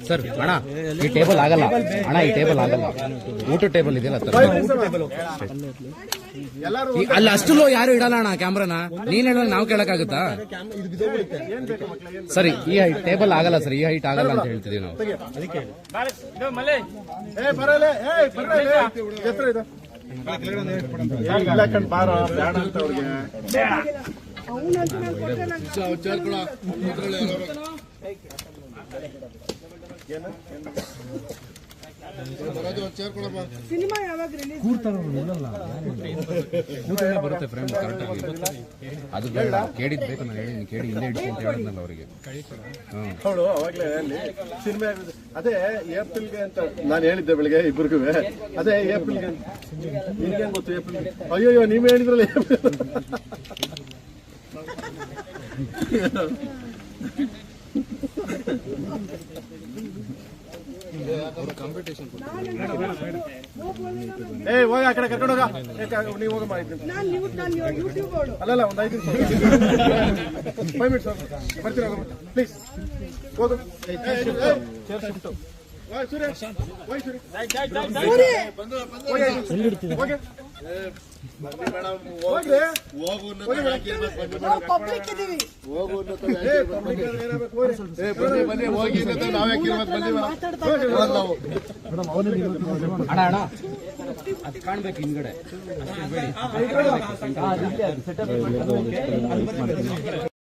Sir ಅಣ್ಣ ಈ table ಆಗಲ್ಲ ಅಣ್ಣ, ಈ ಟೇಬಲ್ ಆಗಲ್ಲ. ಊಟ ಟೇಬಲ್ ಇದೆಯಲ್ಲ ಅಲ್ಲಿ ಅಷ್ಟು ಯಾರು ಇಡಲ್ಲ ಅಣ್ಣ ಕ್ಯಾಮ್ರಾನ. ನೀನ್ ಹೇಳ ನಾವು ಕೇಳಕ್ಕಾಗುತ್ತಾ ಸರಿ? ಈ ಹೈಟ್ ಟೇಬಲ್ ಆಗಲ್ಲ ಸರ್, ಈ ಹೈಟ್ ಆಗಲ್ಲ ಅಂತ ಹೇಳ್ತಿದೀವಿ ನಾವು. ಸಿನಿಮಾ ಯಾವಾಗ ರಿಲೀಸ್ ಬರುತ್ತೆ ಫ್ರೇಮ್ ಕರೆಕ್ಟ್ ಆಗಿ. ಅದು ಬೇಡ ಕೇಳಿದ್ ಬೇಕು, ನಾನು ಹೇಳಿ ಕೇಳಿ ಇಲ್ಲೇ ಇಡ್ತೀನಿ ಅಂತ ಹೇಳಿದ್ನಲ್ಲ ಅವರಿಗೆ. ಅವಳು ಅವಾಗಲೇ ಅಲ್ಲಿ ಸಿನಿಮಾ ಅದೇ ಏಪ್ರಿಲ್ಗೆ ಅಂತ ನಾನು ಹೇಳಿದ್ದೆ ಬೆಳಿಗ್ಗೆ ಇಬ್ಬರಿಗೂ. ಅದೇ ಏಪ್ರಿಲ್ಗೆ ನಿಮ್ಗೆ ಗೊತ್ತು ಏಪ್ರಿಲ್? ಅಯ್ಯೋ ನೀವ್ ಹೇಳಿದ್ರಲ್ಲ ಹೋಗ ಆ ಕಡೆ ಕರ್ಕೊಂಡು ಹೋಗ, ನೀವು ಹೋಗ ಅಲ್ಲಲ್ಲ ಒಂದು 5 ನಿಮಿಷ 5 ಮಿನಿಟ್ಸ್ ಬರ್ತೀರಾ ಪ್ಲೀಸ್ ಹೋಗು. ಪಬ್ಲಿಕ್ ಇದೀವಿ. ಅಣ್ಣ ಅಣ್ಣ ಅದು ಕಾಣ್ಬೇಕು ಹಿಂದ್ಗಡೆ.